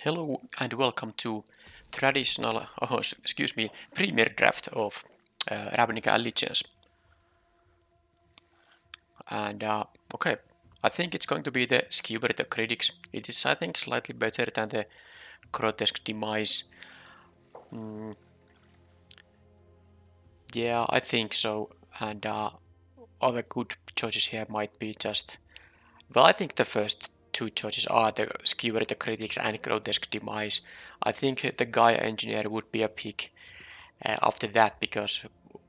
Hello and welcome to traditional, premier draft of Ravnica Allegiance. And okay, I think it's going to be the Skewer the Critics. It is, I think, slightly better than the Grotesque Demise. Mm, yeah, I think so. And other good choices here might be just. Well, I think the first two choices are the Skewer the Critics and Grotesque Demise. I think the Gaia Engineer would be a pick after that because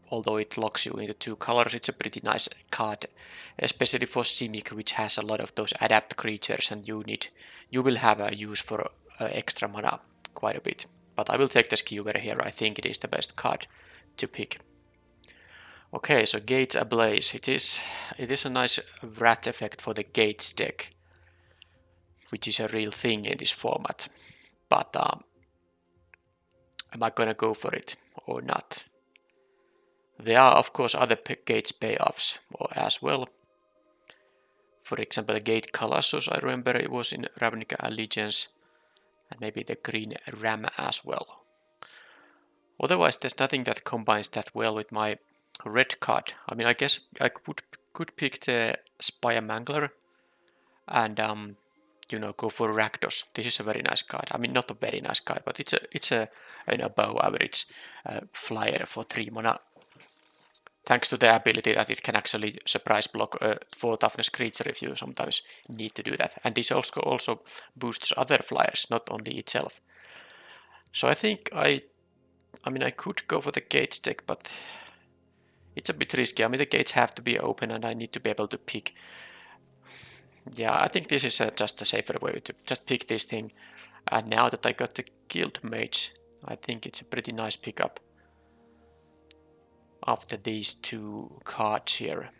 although it locks you into two colors, it's a pretty nice card, especially for Simic, which has a lot of those adapt creatures, and you will have a use for extra mana quite a bit. But I will take the Skewer here. I think it is the best card to pick. Okay, so Gates Ablaze. It is a nice Wrath effect for the Gates deck, which is a real thing in this format. But am I gonna go for it or not? There are of course other Gates payoffs as well. For example, the Gate Colossus, I remember it was in Ravnica Allegiance, and maybe the Green Ram as well. Otherwise, there's nothing that combines that well with my red card. I mean, I guess I could pick the Spire Mangler and go for Rakdos. This is a very nice card. I mean, not a very nice card, but it's a above average flyer for 3 mana. Thanks to the ability that it can actually surprise block a 4 toughness creature if you sometimes need to do that. And this also boosts other flyers, not only itself. So I think I could go for the gates deck, but it's a bit risky. I mean, the gates have to be open and I need to be able to pick. Yeah, I think this is just a safer way to just pick this thing. And now that I got the Guild Mage, I think it's a pretty nice pickup after these two cards here.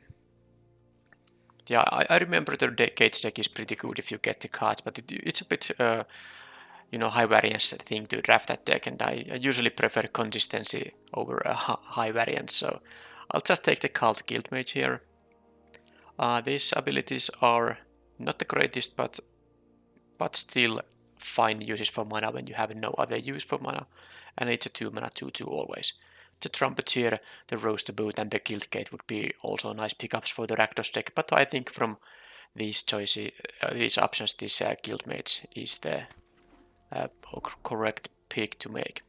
Yeah, I remember the Gates deck is pretty good if you get the cards, but it's a bit, high variance thing to draft that deck, and I usually prefer consistency over a high variance, so I'll just take the Cult Guildmage here. These abilities are not the greatest, but still fine uses for mana when you have no other use for mana, and it's a 2 mana 2/2 always. The Trumpeteer, the Roaster Boot, and the Guildgate would be also nice pickups for the Rakdos deck, but I think from these choices, these options, this Guildmage is the correct pick to make.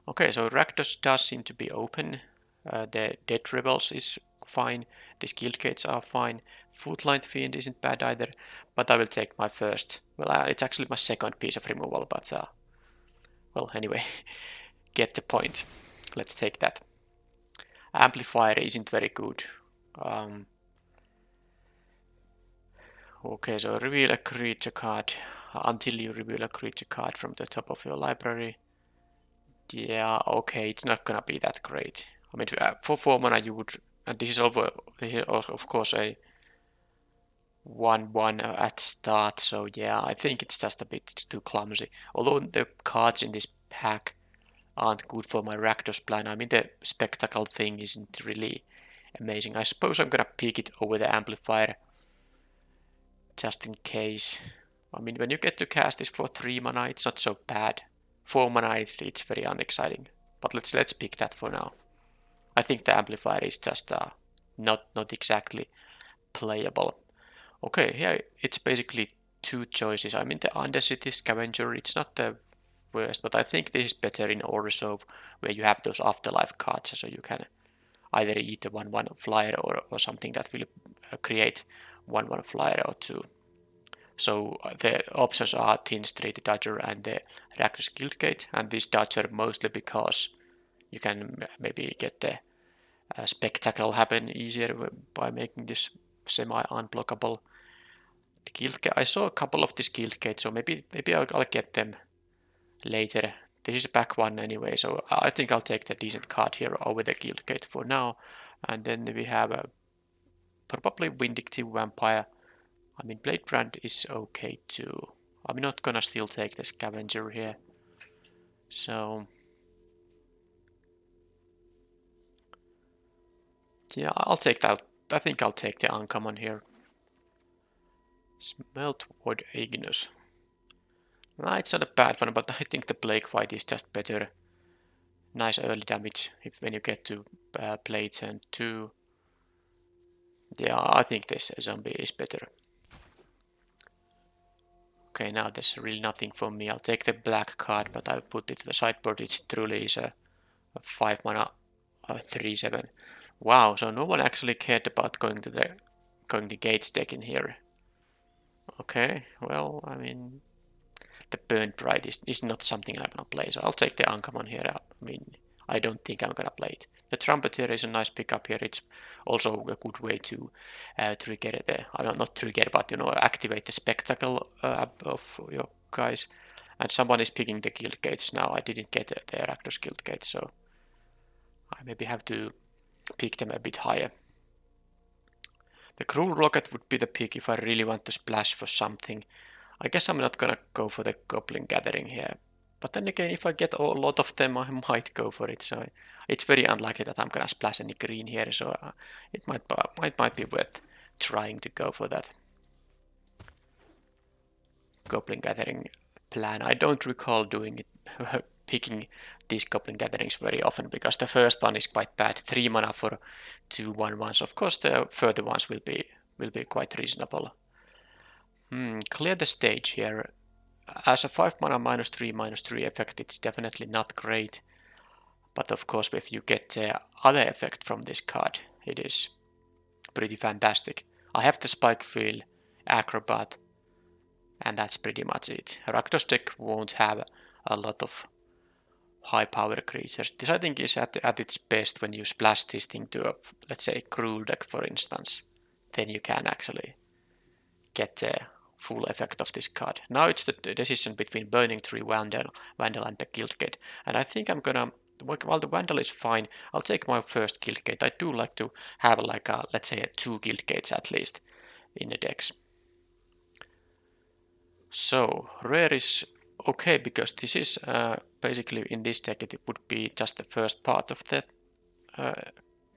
Okay, so Rakdos does seem to be open. The Dead Rebels is fine. These Guildgates are fine. Footlight Fiend isn't bad either, but I will take my first. Well, it's actually my second piece of removal, but well, anyway, get the point. Let's take that. Amplifier isn't very good. Okay, so reveal a creature card until you reveal a creature card from the top of your library. Yeah, okay, it's not gonna be that great. I mean, for 4 mana you would, and this is also of course a 1/1 at start, so yeah, I think it's just a bit too clumsy. Although the cards in this pack aren't good for my Rakdos plan, I mean the spectacle thing isn't really amazing. I suppose I'm gonna pick it over the amplifier, just in case. I mean, when you get to cast this for 3 mana, it's not so bad. 4 mana, it's very unexciting. But let's pick that for now. I think the amplifier is just not exactly playable. Okay, here it's basically two choices. I mean, the Undercity Scavenger, it's not the worst, but I think this is better in Orzhov, where you have those afterlife cards, so you can either eat a 1/1 flyer or something that will create 1/1 flyer or two. So the options are Thin Street Dodger and the Rakdos Guildgate, and this Dodger mostly because you can maybe get the spectacle happen easier by making this semi-unblockable. Guildgate, I saw a couple of these Guildgates, so maybe I'll get them later. This is a back one anyway, so I think I'll take the decent card here over the Guildgate for now. And then we have a probably Vindictive Vampire. I mean, Blade Brand is okay too. I'm not gonna still take the Scavenger here. So yeah, I'll take that. I think I'll take the uncommon here. Smeltwood Ignis. No, it's not a bad one, but I think the Plague White is just better. Nice early damage when you get to play turn 2. Yeah, I think this zombie is better. Okay, now there's really nothing for me. I'll take the black card, but I'll put it to the sideboard. It truly is a 5 mana 3/7. Wow, so no one actually cared about going the gates deck in here. Okay, well, I mean, the Burnt Bright is not something I'm gonna play, so I'll take the uncommon here. I mean, I don't think I'm gonna play it. The Trumpeter is a nice pickup here. It's also a good way to trigger the, not trigger, but activate the spectacle of your guys. And someone is picking the guild gates now. I didn't get the Rakdos guild gates, so I maybe have to pick them a bit higher. The Cruel Rocket would be the pick if I really want to splash for something. I guess I'm not gonna go for the Goblin Gathering here. But then again, if I get a lot of them, I might go for it. So it's very unlikely that I'm gonna splash any green here. So it might be worth trying to go for that Goblin Gathering plan. I don't recall doing it, picking these Goblin Gatherings very often because the first one is quite bad. 3 mana for 2/1/1s. Of course, the further ones will be quite reasonable. Clear the stage here. As a 5 mana -3/3 effect, it's definitely not great. But of course, if you get the other effect from this card, it is pretty fantastic. I have the Spike Field, Acrobat, and that's pretty much it. Rakdos deck won't have a lot of high power creatures. This I think is at its best when you splash this thing to a, let's say, Cruel deck, for instance. Then you can actually get the full effect of this card. Now it's the decision between Burning Tree, Vandal, and the Guild Gate. And I think I'm gonna, while the Vandal is fine, I'll take my first Guild Gate. I do like to have like a, let's say, 2 Guild Gates at least in the decks. So rare is okay because this is basically in this deck it would be just the first part of the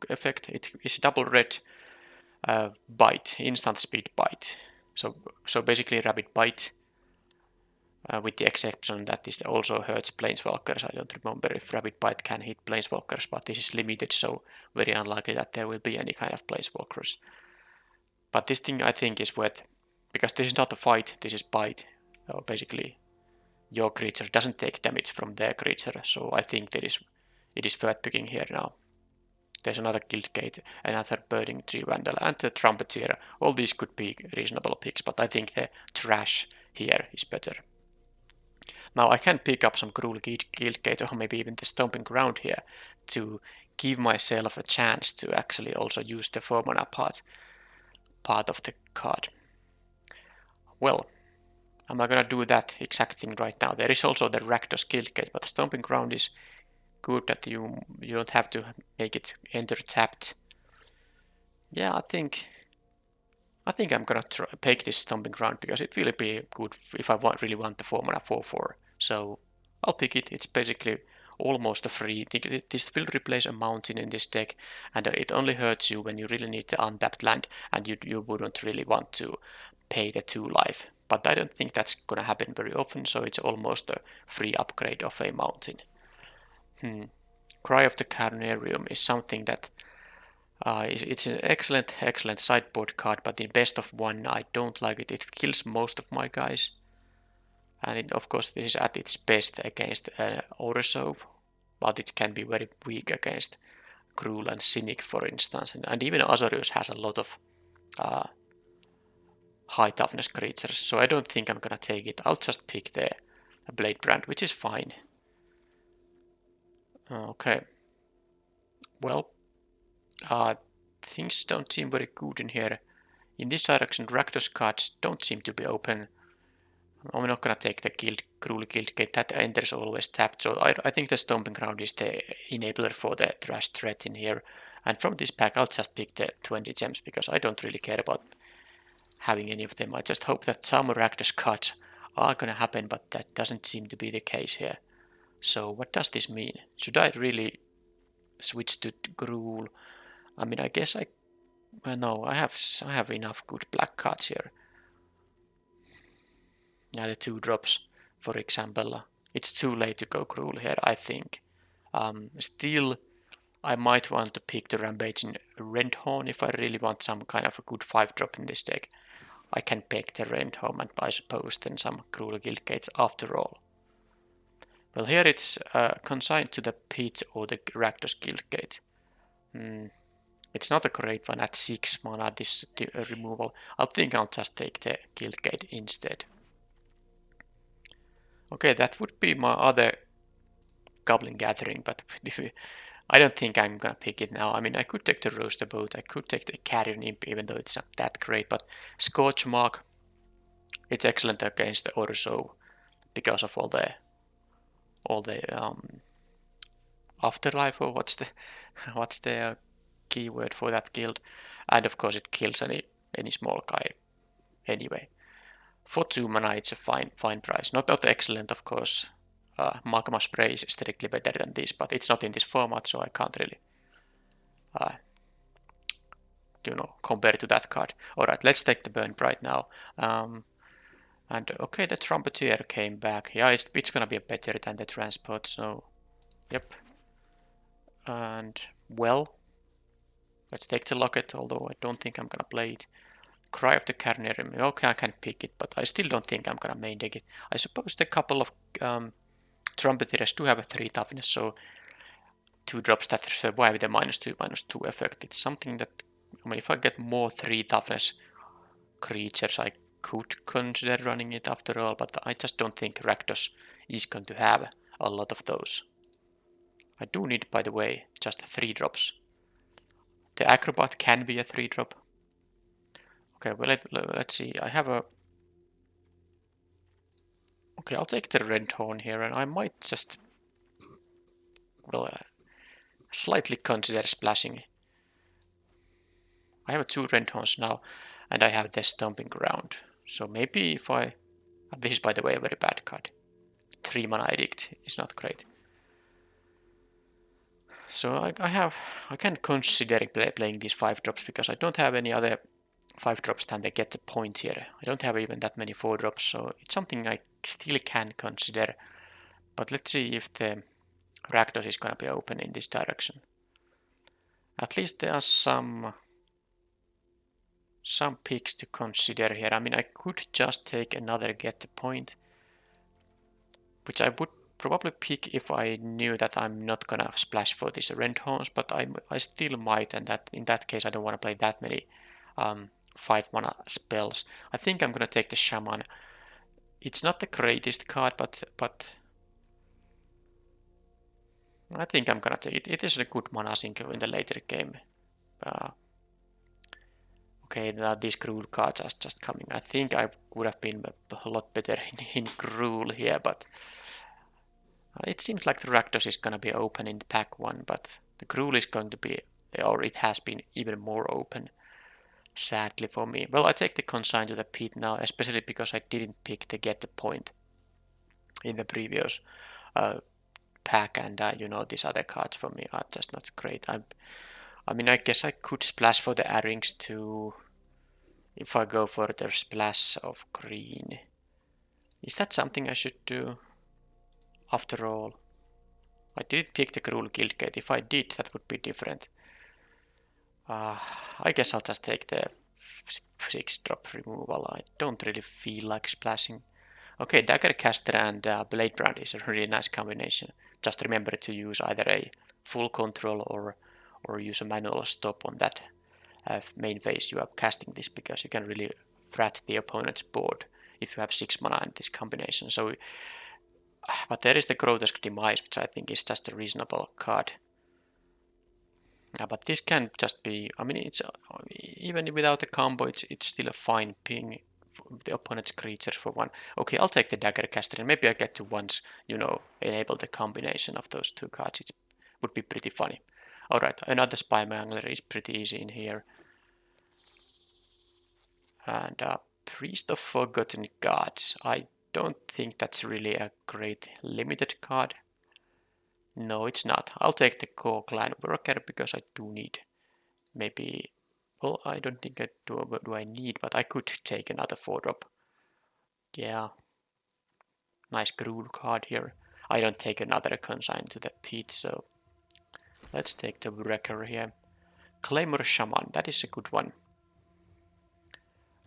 effect. It is double red bite, instant speed bite. So basically rapid bite, with the exception that this also hurts planeswalkers. I don't remember if rapid bite can hit planeswalkers, but this is limited, so very unlikely that there will be any kind of planeswalkers. But this thing I think is worth, because this is not a fight, this is bite. So basically your creature doesn't take damage from their creature, so I think that it is worth picking here now. There's another Guild Gate, another Burning Tree Vandal, and the Trumpeter. All these could be reasonable picks, but I think the trash here is better. Now I can pick up some Cruel Guild Gate or maybe even the Stomping Ground here to give myself a chance to actually also use the 4 mana part of the card. Well, am I gonna do that exact thing right now? There is also the Rakdos Guild Gate, but the Stomping Ground is good that you don't have to make it enter tapped. Yeah, I think I'm gonna take this Stomping Ground because it will be good if I really want the 4 mana 4/4. So I'll pick it. It's basically almost a free. This will replace a mountain in this deck, and it only hurts you when you really need the untapped land, and you wouldn't really want to pay the 2 life. But I don't think that's gonna happen very often, so it's almost a free upgrade of a mountain. Cry of the Carnarium is something that it's an excellent sideboard card, but in best of 1 I don't like it. It kills most of my guys. And of course this is at its best against Oresov, but it can be very weak against Cruel and Cynic, for instance. And even Azorius has a lot of high toughness creatures, so I don't think I'm gonna take it. I'll just pick the Blade Brand, which is fine. Okay. Well, things don't seem very good in here. In this direction, Rakdos cards don't seem to be open. I'm not gonna take the Cruel Guild Gate, that enters always tapped, so I think the Stomping Ground is the enabler for the trash threat in here. And from this pack, I'll just pick the 20 gems, because I don't really care about having any of them. I just hope that some Rakdos cards are gonna happen, but that doesn't seem to be the case here. So what does this mean? Should I really switch to Cruel? I mean, I guess no, I have enough good black cards here. Yeah, the 2 drops for example. It's too late to go cruel here, I think. Still, I might want to pick the Rampaging Rendhorn if I really want some kind of a good 5-drop in this deck. I can pick the Rendhorn and I suppose then some cruel Guildgates after all. Well, here it's consigned to the pit or the Rakdos Guildgate. It's not a great one at 6 mana, this removal. I think I'll just take the Guildgate instead. Okay, that would be my other Goblin Gathering, but I don't think I'm gonna pick it now. I mean, I could take the Roaster Boat, I could take the Carrion Imp, even though it's not that great, but Scorch Mark, it's excellent against the Orso because of all the afterlife, or what's the keyword for that guild, and of course it kills any small guy anyway. For 2 mana, it's a fine price. Not excellent, of course. Magma Spray is strictly better than this, but it's not in this format, so I can't really, compare to that card. Alright, let's take the Burn Bright now. And okay, the Trumpeter came back. Yeah, it's gonna be better than the Transport, so yep. And well, let's take the Locket, although I don't think I'm gonna play it. Cry of the Carnarium. Okay, I can pick it, but I still don't think I'm gonna main deck it. I suppose the couple of Trumpeteers do have a 3 toughness, so 2 drops that survive the -2/-2 effect. It's something that, I mean, if I get more 3 toughness creatures, I could consider running it after all, but I just don't think Rakdos is going to have a lot of those. I do need, by the way, just 3 drops. The Acrobat can be a 3 drop. Okay, well, let's see. I have a... Okay, I'll take the Rendhorn here, and I might just... Well, slightly consider splashing. I have 2 Rendhorns now, and I have the Stomping Ground. So maybe if I... This is, by the way, a very bad card. 3 mana Edict is not great. So I can consider playing these 5 drops because I don't have any other 5 drops than they get the point here. I don't have even that many 4 drops, so it's something I still can consider. But let's see if the Rakdos is gonna be open in this direction. At least there are some picks to consider here. I mean, I could just take another get the point, which I would probably pick if I knew that I'm not gonna splash for these Rendhorns, but I still might, and that in that case I don't want to play that many 5 mana spells. I think I'm gonna take the Shaman. It's not the greatest card, but I think I'm gonna take it. It is a good mana sink in the later game. Okay, now these Gruul cards are just coming. I think I would have been a lot better in Gruul here, but it seems like the Rakdos is gonna be open in the pack 1, but the Gruul is going to be, or it has been even more open, sadly for me. Well, I take the Consign to the Pit now, especially because I didn't pick the Get the Point in the previous pack, and these other cards for me are just not great. I mean, I guess I could splash for the Arings too, if I go for the splash of green. Is that something I should do? After all, I didn't pick the Gruul Guildgate. If I did, that would be different. I guess I'll just take the 6-drop removal. I don't really feel like splashing. Okay, Daggercaster and Bladebrand is a really nice combination. Just remember to use either a full control or use a manual stop on that main phase you are casting this, because you can really rat the opponent's board if you have 6 mana in this combination. So, but there is the Grotesque Demise, which I think is just a reasonable card. But this can just be, I mean, it's even without the combo, it's still a fine ping the opponent's creatures for 1. Okay, I'll take the Daggercaster, and maybe I get to once, enable the combination of those 2 cards. It would be pretty funny. Alright, another Spy Mangler is pretty easy in here. And Priest of Forgotten Gods. I don't think that's really a great limited card. No, it's not. I'll take the Core Clan Worker because I do need maybe... Well, I don't think I do I need, but I could take another 4-drop. Yeah. Nice Gruul card here. I don't take another consign to the pit, so let's take the Wrecker here. Claymore Shaman, that is a good one.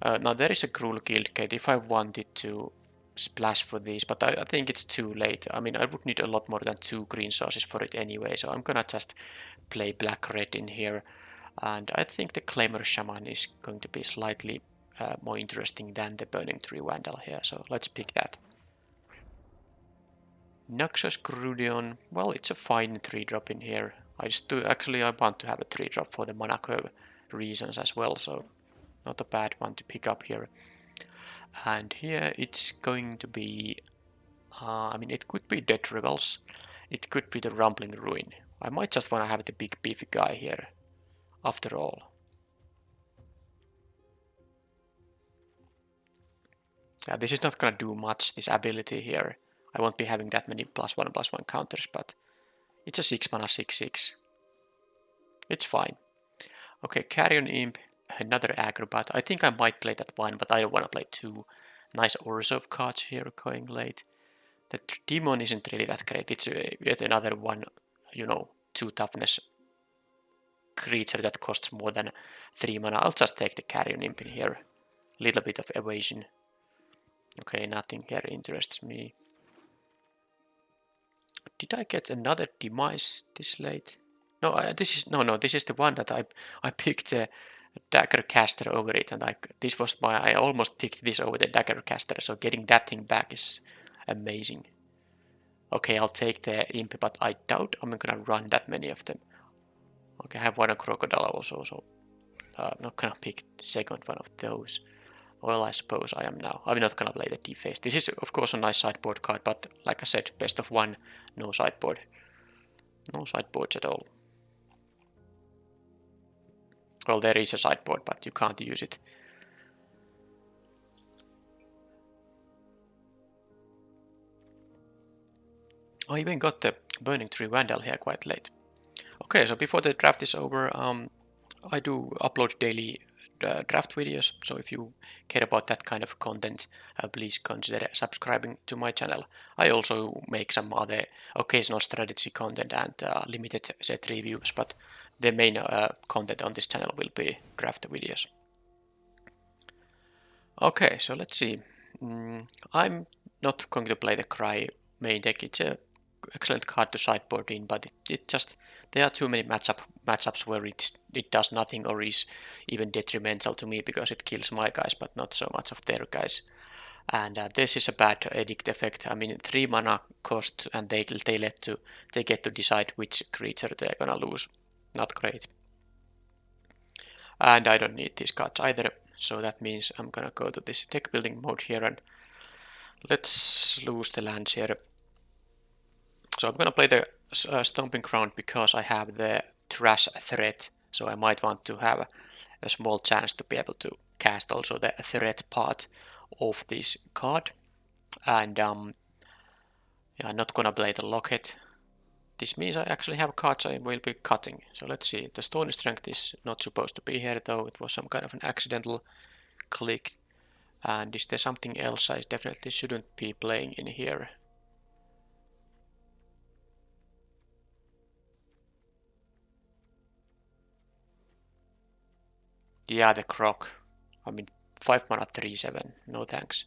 Now there is a Gruul Guild Gate if I wanted to splash for these, but I think it's too late. I mean, I would need a lot more than 2 green sources for it anyway, so I'm gonna just play black-red in here. And I think the Claymore Shaman is going to be slightly more interesting than the Burning Tree Vandal here, so let's pick that. Naxos Grudion, well, it's a fine 3-drop in here. Actually I want to have a 3-drop for the mana curve reasons as well, so not a bad one to pick up here. And here it's going to be, I mean, it could be Dead Rebels, it could be the Rumbling Ruin. I might just want to have the big beefy guy here, after all. Yeah, this is not gonna do much, this ability here. I won't be having that many +1/+1 counters, but it's a 6 mana 6/6. It's fine. Okay, Carrion Imp, another Acrobat. I think I might play that one, but I don't want to play 2 nice Orzhov cards here going late. The Demon isn't really that great. It's yet another one, you know, 2 toughness creature that costs more than 3 mana. I'll just take the Carrion Imp in here. Little bit of evasion. Okay, nothing here interests me. Did I get another Demise this late? No, this is the one that I picked the Dagger Caster over it, and I almost picked this over the Dagger Caster, so getting that thing back is amazing. Okay, I'll take the Imp, but I doubt I'm gonna run that many of them. Okay, I have one Crocodile also, so I'm not gonna pick the second one of those. Well, I suppose I am now. I'm not gonna play the Deface. This is, of course, a nice sideboard card, but like I said, best of 1, no sideboard. No sideboards at all. Well, there is a sideboard, but you can't use it. I even got the Burning Tree Vandal here quite late. Okay, so before the draft is over, I do upload daily draft videos, so if you care about that kind of content, please consider subscribing to my channel. I also make some other occasional strategy content and limited set reviews, but the main content on this channel will be draft videos. Okay, so let's see. I'm not going to play the Cry main deck. It's a excellent card to sideboard in, but it just, there are too many matchups where it does nothing or is even detrimental to me because it kills my guys, but not so much of their guys. And this is a bad edict effect. I mean, 3 mana cost, and they get to decide which creature they're gonna lose. Not great. And I don't need these cards either, so that means I'm gonna go to this deck building mode here, and let's lose the lands here. So I'm gonna play the Stomping Ground because I have the Trash threat, so I might want to have a small chance to be able to cast also the threat part of this card. And yeah, I'm not gonna play the Locket. This means I actually have cards I will be cutting. So let's see, the Stony Strength is not supposed to be here though, it was some kind of an accidental click. And is there something else I definitely shouldn't be playing in here? Yeah, the Croc. I mean, 5 mana 3/7. No thanks.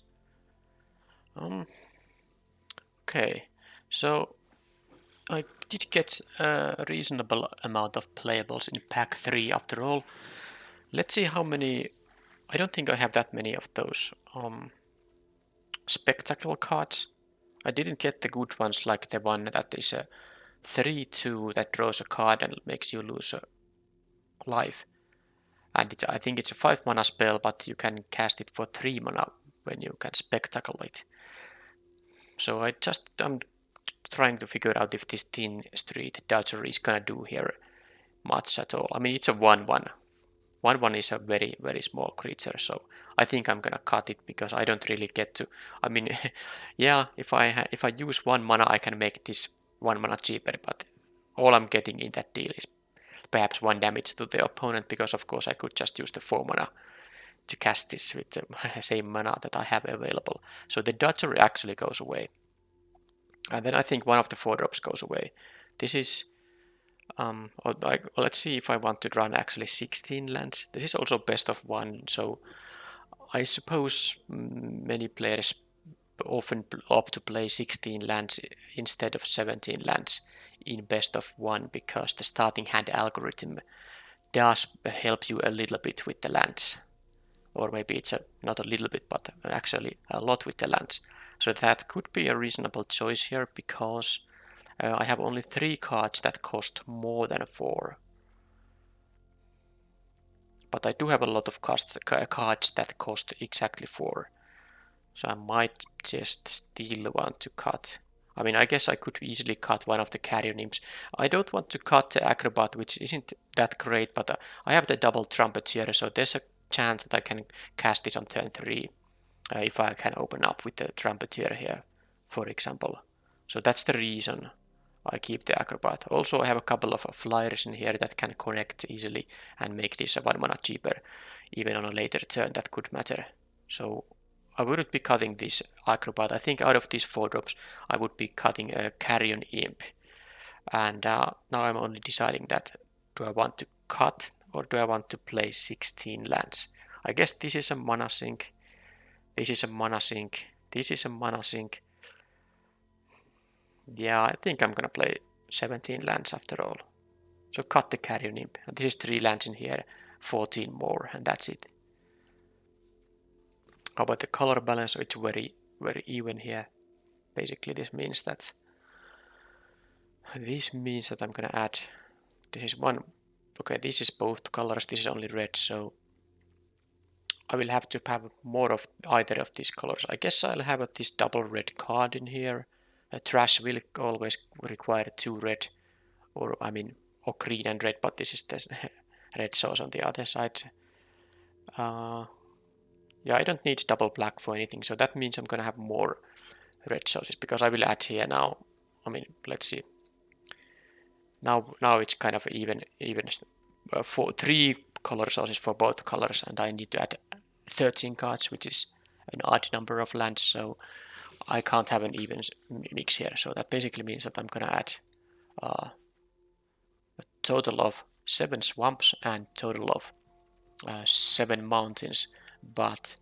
Okay, so I did get a reasonable amount of playables in pack 3 after all. Let's see how many. I don't think I have that many of those spectacle cards. I didn't get the good ones like the one that is a 3/2 that draws a card and makes you lose a life. And I think it's a 5 mana spell, but you can cast it for 3 mana when you can spectacle it. So I'm trying to figure out if this Thin Street Dodger is gonna do here much at all. I mean, it's a 1/1. 1/1 is a very, very small creature, so I think I'm gonna cut it because I don't really get to. I mean, yeah, if I use 1 mana, I can make this 1 mana cheaper, but all I'm getting in that deal is perhaps 1 damage to the opponent, because of course I could just use the 4 mana to cast this with the same mana that I have available. So the Dodger actually goes away. And then I think one of the 4-drops goes away. This is let's see if I want to run actually 16 lands. This is also best of 1, so I suppose many players often opt to play 16 lands instead of 17 lands in best of 1 because the starting hand algorithm does help you a little bit with the lands. Or maybe it's not a little bit, but actually a lot with the lands. So that could be a reasonable choice here because I have only 3 cards that cost more than 4. But I do have a lot of cards that cost exactly 4. So I might just still want to cut. I mean, I guess I could easily cut one of the carrier nymphs. I don't want to cut the acrobat, which isn't that great, but I have the double trumpeter, so there's a chance that I can cast this on turn 3 if I can open up with the trumpeter here, for example. So that's the reason I keep the acrobat. Also, I have a couple of flyers in here that can connect easily and make this a 1 mana cheaper, even on a later turn. That could matter. So I wouldn't be cutting this acrobat. I think out of these 4-drops, I would be cutting a carrion imp. And now I'm only deciding that do I want to cut or do I want to play 16 lands? I guess this is a mana sink. This is a mana sink. This is a mana sink. Yeah, I think I'm gonna play 17 lands after all. So cut the carrion imp. And this is 3 lands in here, 14 more, and that's it. How about the color balance? It's very, very even here. Basically, this means that I'm gonna add. This is one. Okay, this is both colors. This is only red, so I will have to have more of either of these colors. I guess I'll have this double red card in here. Trash will always require 2 red, or green and red, but this is the red sauce on the other side. Yeah, I don't need double black for anything, so that means I'm gonna have more red sauces because I will add here now. Let's see. Now it's kind of even for 3 color sources for both colors, and I need to add 13 cards, which is an odd number of lands, so I can't have an even mix here. So that basically means that I'm gonna add a total of 7 swamps and total of 7 mountains, but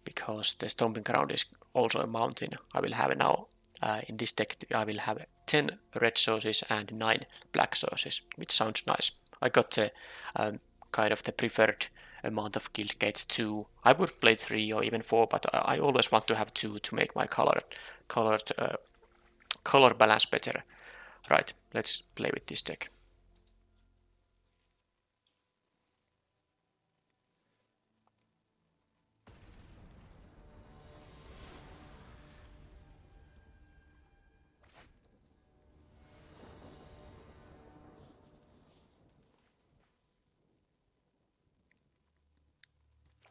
because the stomping ground is also a mountain, I will have now in this deck I will have 10 red sources and 9 black sources, which sounds nice. I got the kind of the preferred amount of guild gates 2. I would play 3 or even 4, but I always want to have 2 to make my color balance better. Right, let's play with this deck.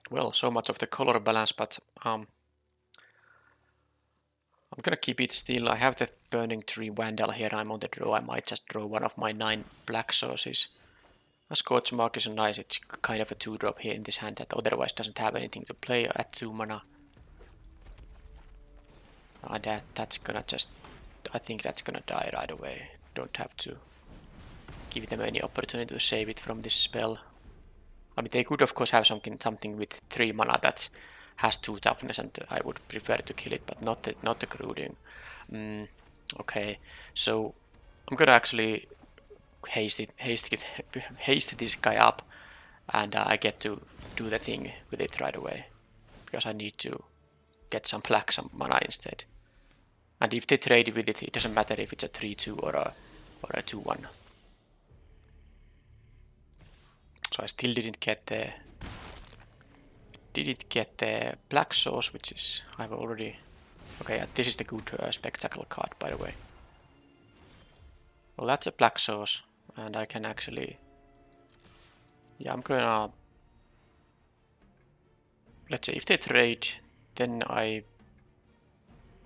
Well, so much of the color balance, but I'm gonna keep it still. I have the Burning Tree Vandal here. I'm on the draw. I might just draw one of my 9 black sources. A Scorch Mark is nice. It's kind of a 2-drop here in this hand that otherwise doesn't have anything to play at 2 mana. That's gonna just... I think that's gonna die right away. Don't have to give them any opportunity to save it from this spell. I mean, they could of course have something with 3 mana that has 2 toughness, and I would prefer to kill it, but not the Grouding. Okay, so I'm gonna actually haste this guy up, and I get to do the thing with it right away because I need to get some mana instead. And if they trade with it, it doesn't matter if it's a 3-2 or a 2-1. So I still didn't get the black sauce, which is I've already. Okay, this is the good spectacle card, by the way. Well, that's a black sauce, and I can actually. Yeah, I'm gonna. Let's say if they trade, then I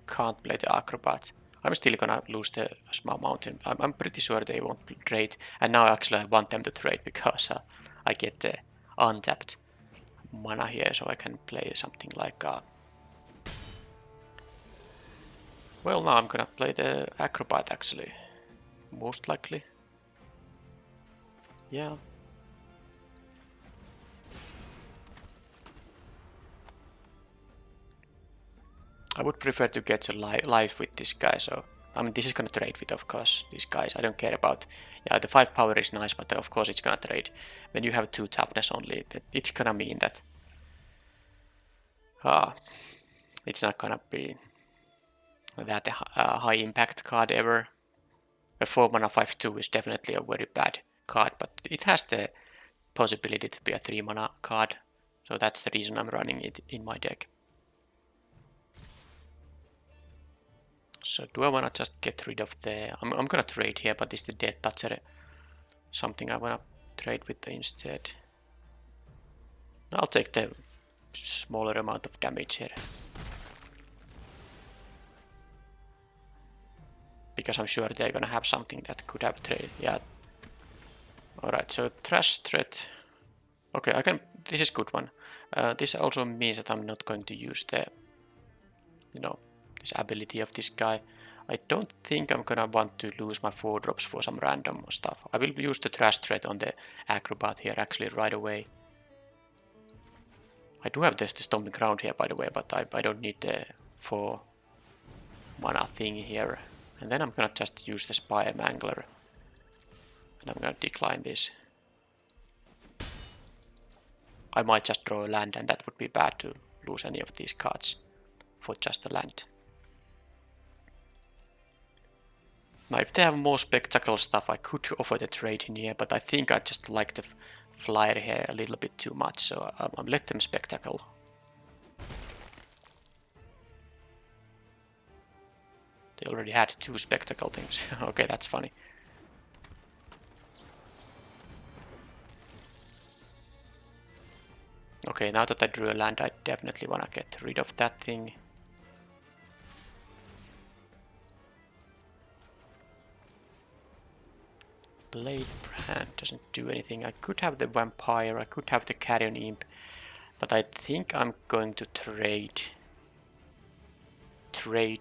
can't play the acrobat. I'm still gonna lose the small mountain. I'm pretty sure they won't trade, and now actually I want them to trade because I get the untapped mana here, so I can play something like Well, now I'm gonna play the Acrobat actually. Most likely. Yeah. I would prefer to get to live with this guy, so I mean this is gonna trade with, of course, these guys. I don't care about, yeah, the 5 power is nice, but of course it's gonna trade. When you have 2 toughness only, it's gonna mean that it's not gonna be that high impact card ever. A 4 mana 5/2 is definitely a very bad card, but it has the possibility to be a 3 mana card, so that's the reason I'm running it in my deck. So do I want to just get rid of the... I'm gonna trade here, but is the Death Toucher something I want to trade with instead? I'll take the smaller amount of damage here. Because I'm sure they're gonna have something that could have trade. Yeah. Alright, so Trash Threat. Okay, I can... This is good one. This also means that I'm not going to use the... You know, this ability of this guy. I don't think I'm gonna want to lose my 4 drops for some random stuff. I will use the Trash Threat on the Acrobat here actually right away. I do have the Stomping Ground here by the way, but I don't need the 4 mana thing here. And then I'm gonna just use the Spire Mangler. And I'm gonna decline this. I might just draw a land and that would be bad to lose any of these cards for just a land. Now if they have more spectacle stuff I could offer the trade in here, but I think I just like the flyer here a little bit too much, so I'll let them spectacle. They already had 2 spectacle things. Okay, that's funny. Okay, now that I drew a land, I definitely want to get rid of that thing. Blade Brand doesn't do anything. I could have the Vampire, I could have the Carrion Imp, but I think I'm going to trade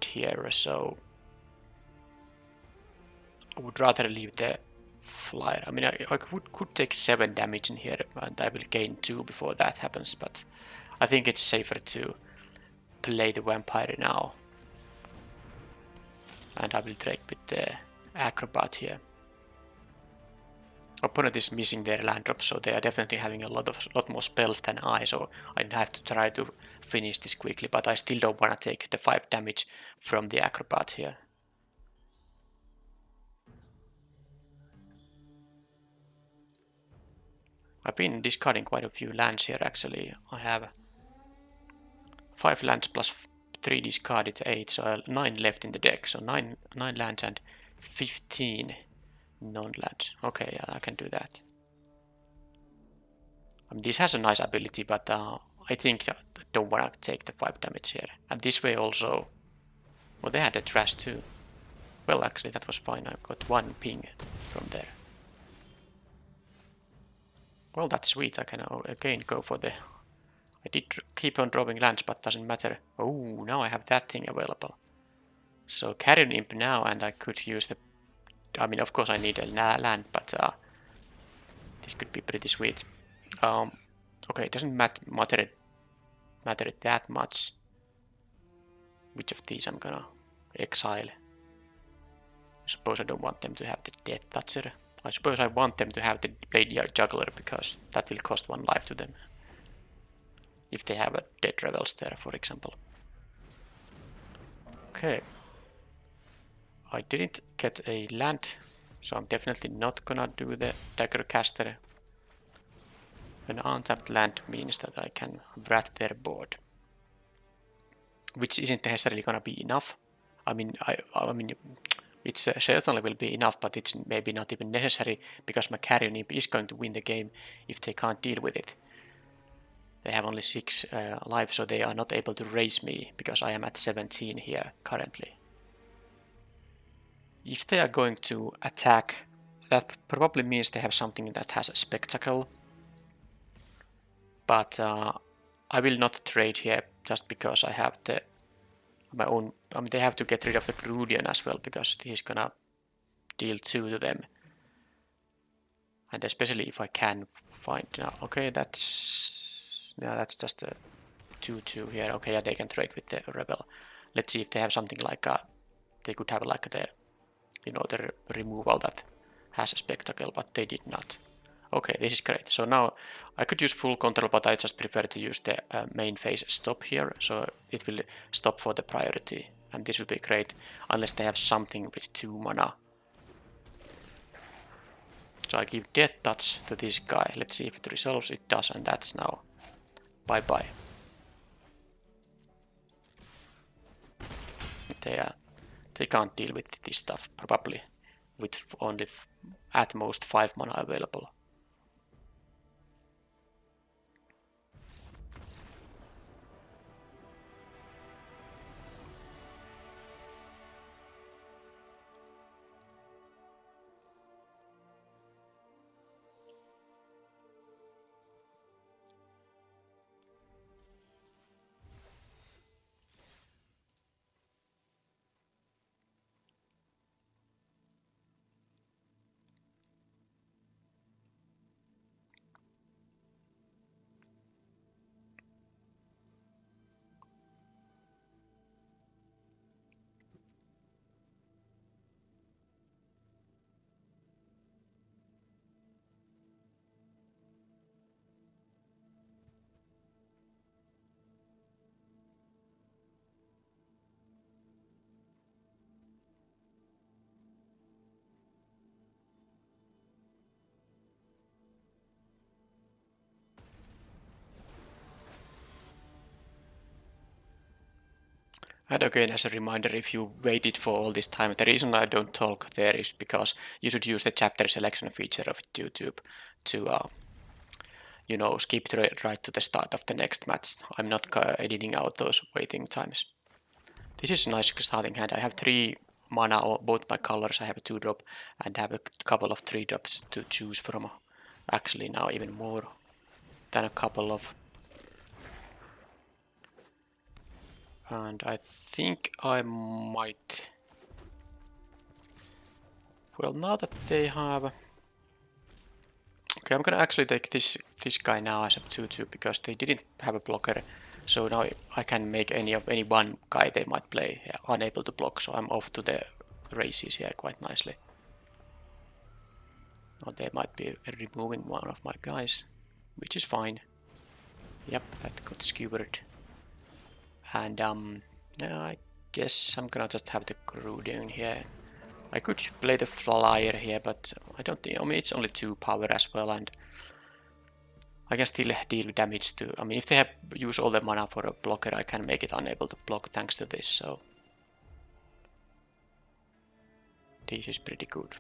here, so I would rather leave the flyer. I mean, I could take 7 damage in here, and I will gain 2 before that happens, but I think it's safer to play the Vampire now. And I will trade with the Acrobat here. Opponent is missing their land drop, so they are definitely having a lot more spells than I, so I have to try to finish this quickly, but I still don't want to take the 5 damage from the Acrobat here. I've been discarding quite a few lands here actually. I have 5 lands plus 3 discarded, 8, so 9 left in the deck, so 9 lands and 15 non-lands. Okay, yeah, I can do that. I mean, this has a nice ability, but I think I don't want to take the 5 damage here. And this way also... Well, they had a trash too. Well, actually, that was fine. I got 1 ping from there. Well, that's sweet. I can again go for the... I did keep on drawing lands, but doesn't matter. Oh, now I have that thing available. So Carrion Imp now, and I could use the... I mean, of course I need a land, but this could be pretty sweet. Okay, it doesn't matter that much which of these I'm gonna exile. I suppose I don't want them to have the Death Toucher. I suppose I want them to have the Blade Juggler because that will cost 1 life to them. If they have a Dead Revels there, for example. Okay. I didn't get a land, so I'm definitely not gonna do the Dagger Caster. An untapped land means that I can rat their board, which isn't necessarily gonna be enough. I mean, it certainly will be enough, but it's maybe not even necessary because my Carrion Imp is going to win the game if they can't deal with it. They have only 6 life, so they are not able to raise me because I am at 17 here currently. If they are going to attack, that probably means they have something that has a spectacle. But I will not trade here just because I have the my own. I mean, they have to get rid of the Grudian as well because he's gonna deal 2 to them. And especially if I can find now. Okay, that's just a 2/2 here. Okay, yeah, they can trade with the rebel. Let's see if they have something like a. They could have like the, the removal that has a spectacle, but they did not. Okay, this is great. So now I could use full control, but I just prefer to use the main phase stop here. So it will stop for the priority, and this will be great unless they have something with 2 mana. So I give Death Touch to this guy. Let's see if it resolves. It does, and that's now bye-bye. They can't deal with this stuff, probably, with only at most 5 mana available. And again, as a reminder, if you waited for all this time, the reason I don't talk there is because you should use the chapter selection feature of YouTube to, skip right to the start of the next match. I'm not editing out those waiting times. This is a nice starting hand. I have 3 mana on both my colors. I have a 2-drop and have a couple of 3-drops to choose from. Actually, now even more than a couple of. And I think I might. Well, now that they have. Okay, I'm gonna actually take this guy now as a 2/2 because they didn't have a blocker. So now I can make any one guy they might play unable to block. So I'm off to the races here quite nicely. Or they might be removing one of my guys, which is fine. Yep, that got skewered. And I guess I'm gonna just have the crew down here. I could play the flyer here, but I don't think. I mean, it's only 2 power as well, and I can still deal damage to. I mean, if they use all the mana for a blocker, I can make it unable to block thanks to this. So this is pretty good.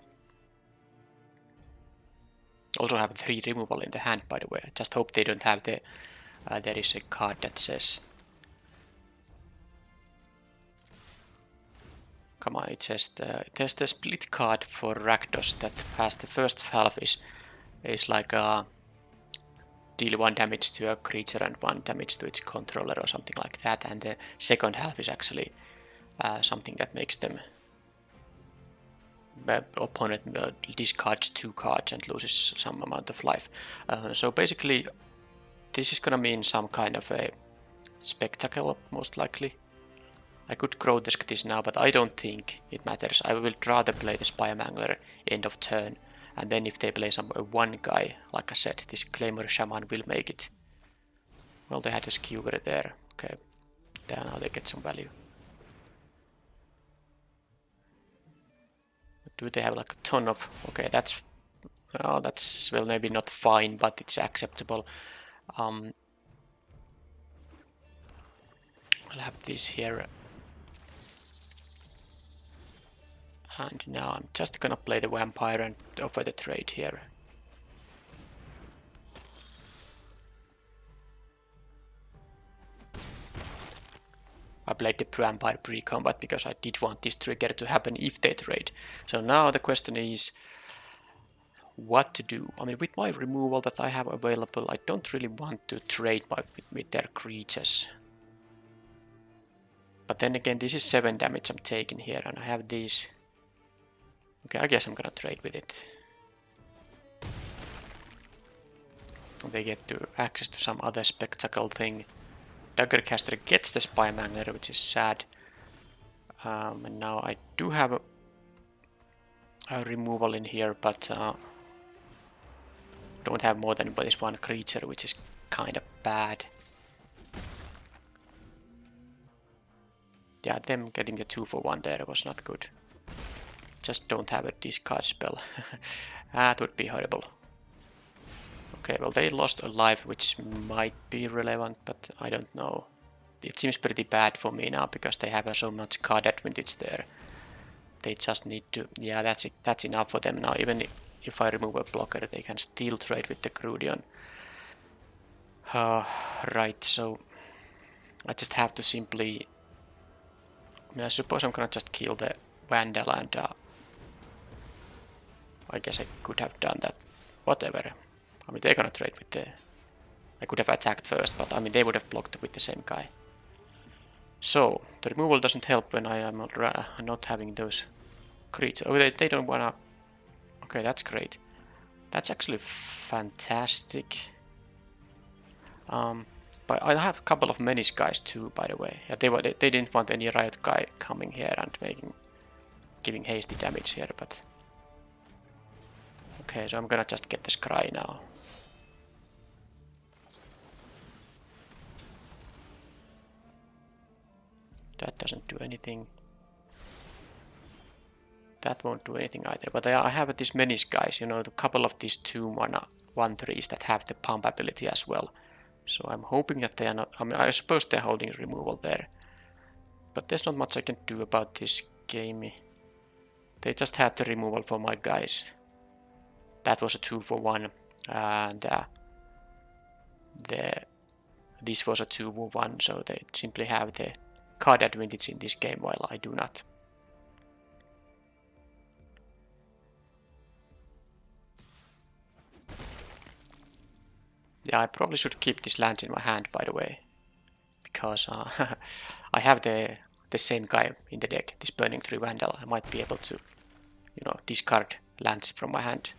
Also have 3 removal in the hand, by the way. I just hope they don't have the. There is a card that says. Come on, it says there's the split card for Rakdos that has the first half is like deal 1 damage to a creature and 1 damage to its controller or something like that, and the second half is actually something that makes them opponent discards 2 cards and loses some amount of life. So basically, this is gonna mean some kind of a spectacle, most likely. I could grotesque this now, but I don't think it matters. I will rather play the Spyamangler end of turn, and then if they play some 1 guy, like I said, this Claymore Shaman will make it. Well, they had a skewer there. Okay, there now they get some value. Do they have like a ton of? Okay, that's well maybe not fine, but it's acceptable. I'll have this here. And now I'm just gonna play the vampire and offer the trade here. I played the vampire pre-combat because I did want this trigger to happen if they trade. So now the question is what to do. I mean, with my removal that I have available, I don't really want to trade with their creatures. But then again, this is 7 damage I'm taking here, and I have these. Okay, I guess I'm gonna trade with it. They get to access to some other spectacle thing. Daggercaster gets the Spy Magnet, which is sad. And now I do have a removal in here, but don't have more than this one creature, which is kind of bad. Yeah, them getting the 2-for-1 there was not good. Just don't have a discard spell. That would be horrible. Okay, well they lost a life, which might be relevant, but I don't know. It seems pretty bad for me now, because they have so much card advantage there. They just need to... Yeah, that's enough for them now. Even if I remove a blocker, they can still trade with the Crudion. Right, so... I just have to simply... I mean, I suppose I'm gonna just kill the Vandal and... I guess I could have done that. Whatever. I mean, they're gonna trade with the... I could have attacked first, but I mean, they would have blocked with the same guy. So, the removal doesn't help when I am not having those creatures. Oh, they don't wanna... Okay, that's great. That's actually fantastic. But I have a couple of Menace guys too, by the way. Yeah, they didn't want any Riot guy coming here and giving hasty damage here, but... Okay, so I'm gonna just get the Scry now. That doesn't do anything. That won't do anything either. But I have these Menace guys, you know, a couple of these 2-mana 1/3s that have the pump ability as well. So I'm hoping that they are not... I mean, I suppose they're holding removal there. But there's not much I can do about this game. They just had the removal for my guys. That was a 2-for-1. And this was a 2-for-1. So they simply have the card advantage in this game, while I do not. Yeah, I probably should keep this land in my hand, by the way, because I have the same guy in the deck, this Burning Tree Vandal. I might be able to, you know, discard lands from my hand.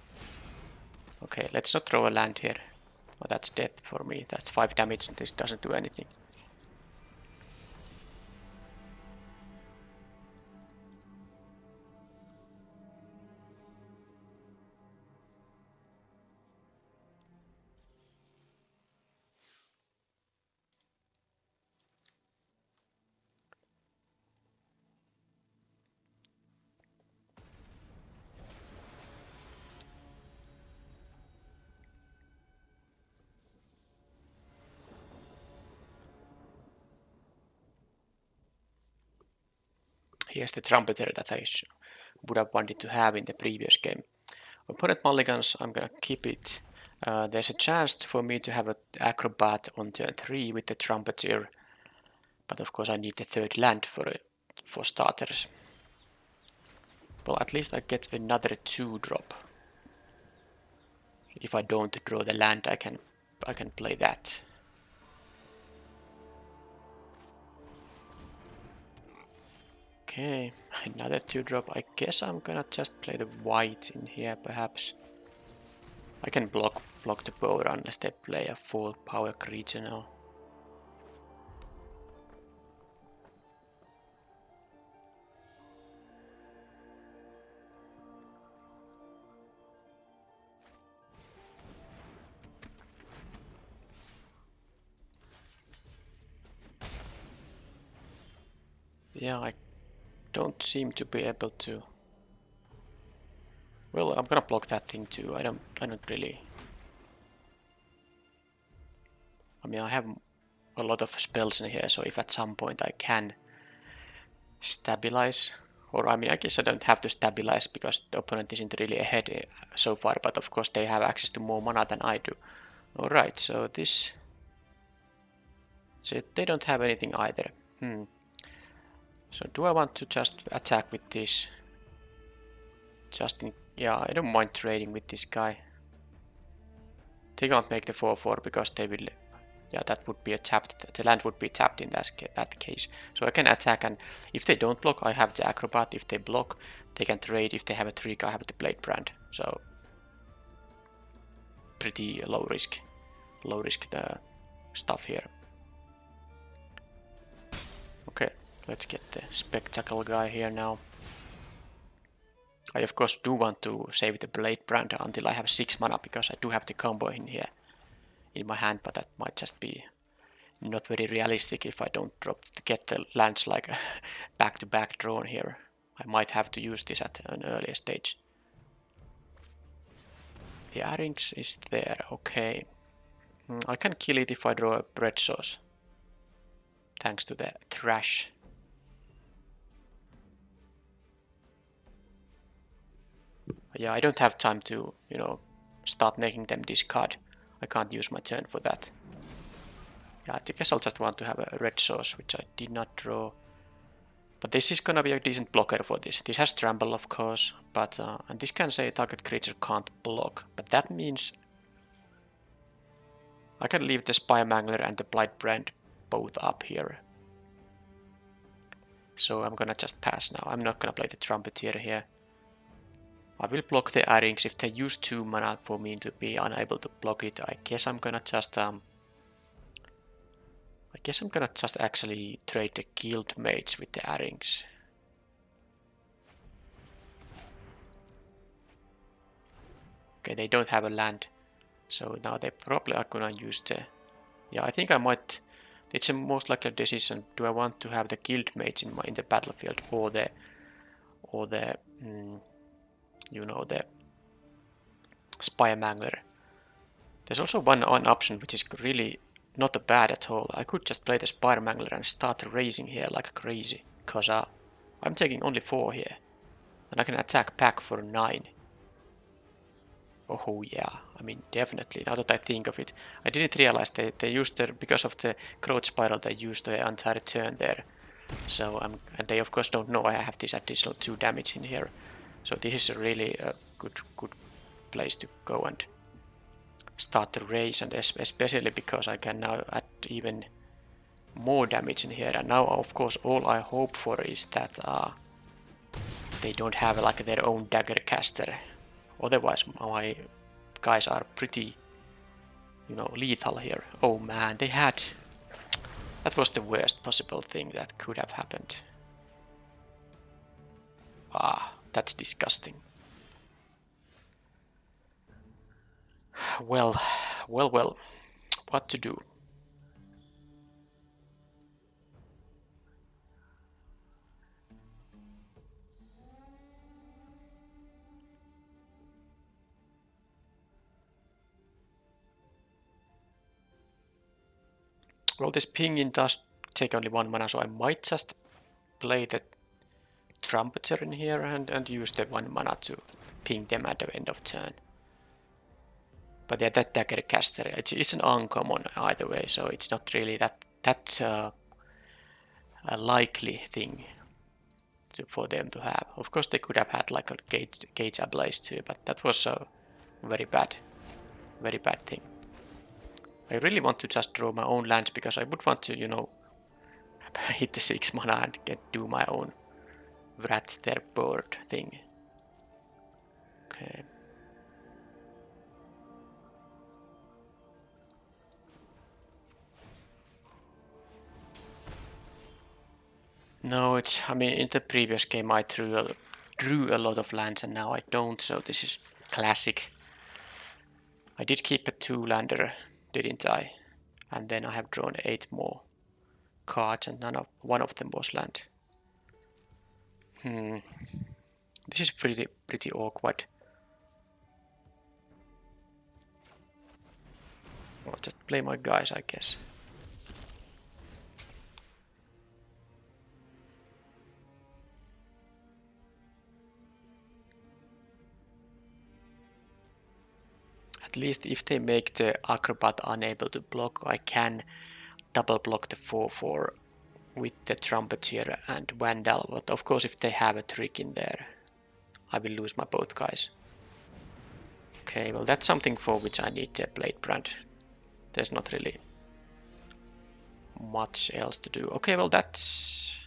Okay, let's not throw a land here. Oh, that's death for me. That's 5 damage, and this doesn't do anything. Here's the Trumpeter that I would have wanted to have in the previous game. Opponent mulligans, I'm gonna keep it. There's a chance for me to have an Acrobat on turn 3 with the Trumpeter, but of course I need the 3rd land for starters. Well, at least I get another 2-drop. If I don't draw the land, I can play that. Okay, another 2-drop. I guess I'm gonna just play the white in here, perhaps. I can block the board unless they play a full power creature now. Yeah, I don't seem to be able to. Well, I'm gonna block that thing too. I don't really. I mean, I have a lot of spells in here, so if at some point I can stabilize, or I mean, I guess I don't have to stabilize because the opponent isn't really ahead so far, but of course they have access to more mana than I do. Alright, so this... So they don't have anything either. So do I want to just attack with this? Yeah, I don't mind trading with this guy. They can't make the 4/4 because they will Yeah, that would be a tapped. The land would be tapped in that case. So I can attack, and if they don't block, I have the acrobat. If they block, they can trade. If they have a trick, I have the blade brand. So pretty low risk stuff here. Okay, let's get the spectacle guy here now. I of course do want to save the blade brand until I have 6 mana, because I do have the combo in here in my hand, but that might just be not very realistic if I don't get the lands like back-to-back drawn here. I might have to use this at an earlier stage. The Arynx is there, okay. I can kill it if I draw a red sauce, thanks to the trash. Yeah, I don't have time to, start making them discard. I can't use my turn for that. Yeah, I guess I'll just want to have a red sauce, which I did not draw. But this is gonna be a decent blocker for this. This has trample, of course, but and this can say target creature can't block. But that means I can leave the Spire Mangler and the Blight Brand both up here. So I'm gonna just pass now. I'm not gonna play the Trumpeter here. I will block the Arynx if they use 2 mana for me to be unable to block it. I guess I'm gonna just actually trade the Guild Mage with the Arynx. Okay, they don't have a land, so now they probably are gonna use the... Yeah, I think I might... It's a most likely decision. Do I want to have the Guild Mage in the battlefield, or the the Spire Mangler? There's also one option which is really not bad at all. I could just play the Spire Mangler and start raising here like crazy, because I'm taking only 4 here, and I can attack back for 9. Oh yeah, I mean definitely, now that I think of it. I didn't realize they used because of the growth spiral, they used the entire turn there. So and they of course don't know I have this additional 2 damage in here. So this is a really good place to go and start the race, and especially because I can now add even more damage in here. And now of course all I hope for is that they don't have like their own dagger caster. Otherwise my guys are pretty, lethal here. Oh man, they had... That was the worst possible thing that could have happened. Ah, that's disgusting. Well, what to do? Well, this pinging does take only 1 mana, so I might just play the Trumpeter in here and use the 1 mana to ping them at the end of turn. But yeah, that dagger caster, it's an uncommon either way, so it's not really that a likely thing for them to have. Of course, they could have had like a Gauge Ablaze too, but that was a very bad thing. I really want to just draw my own lands, because I would want to, hit the 6 mana and do my own Wrath their board thing. Okay. No, I mean, in the previous game I drew a lot of lands, and now I don't, so this is classic. I did keep a 2-lander, didn't I? And then I have drawn 8 more cards, and one of them was land. This is pretty awkward. I'll just play my guys, I guess. At least if they make the Acrobat unable to block, I can double block the 4/4 with the Trumpeter and Vandal. But of course, if they have a trick in there, I will lose my both guys. Okay, well that's something for which I need the Blade Brand. There's not really much else to do. Okay, well that's...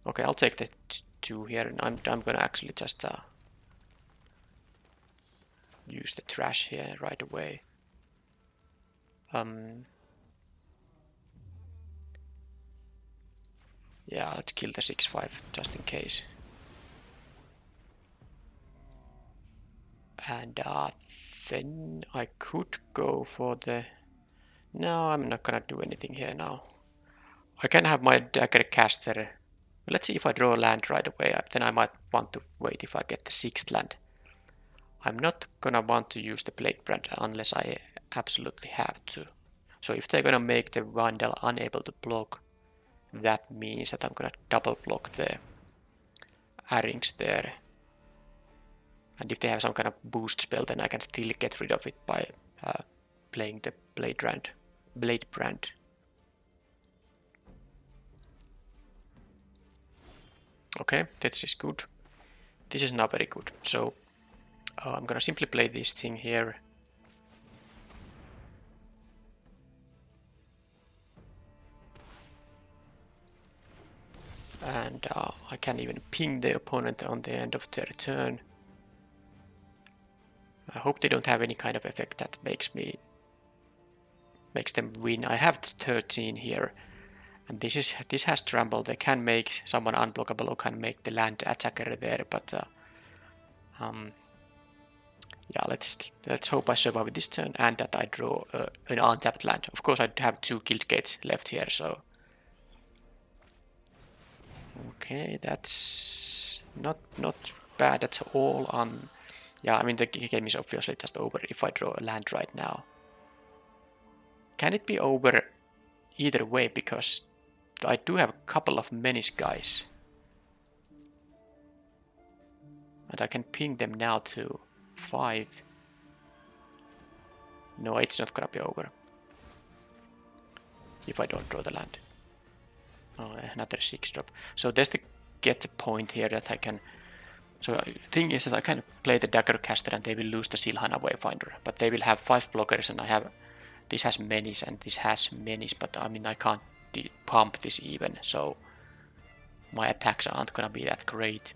Okay, I'll take the 2 here, and I'm gonna actually just use the trash here right away. Yeah, let's kill the 6-5 just in case. And then I could go for the... No, I'm not gonna do anything here now. I can have my dagger caster. Let's see if I draw a land right away. Then I might want to wait if I get the 6th land. I'm not gonna want to use the blade brand unless I absolutely have to. So if they're gonna make the Vandal unable to block, that means that I'm gonna double block the Arings there. And if they have some kind of boost spell, then I can still get rid of it by playing the blade brand. Okay, this is good. This is not very good. So I'm gonna simply play this thing here. And I can even ping the opponent on the end of their turn. I hope they don't have any kind of effect that makes them win. I have 13 here, and this has trample. They can make someone unblockable or can make the land attacker there, but yeah, let's hope I survive this turn and that I draw an untapped land. Of course, I have 2 guild gates left here, so okay, that's not bad at all. Yeah, I mean the game is obviously just over if I draw a land right now. Can it be over either way, because I do have a couple of menace guys. And I can ping them now to 5. No, it's not gonna be over. If I don't draw the land. Oh, another 6 drop. So there's the get point here that I can... So the thing is that I can play the dagger caster and they will lose the Silhana Wayfinder. But they will have 5 blockers and I have... This has menace and this has menace, but I mean I can't pump this even, so my attacks aren't gonna be that great.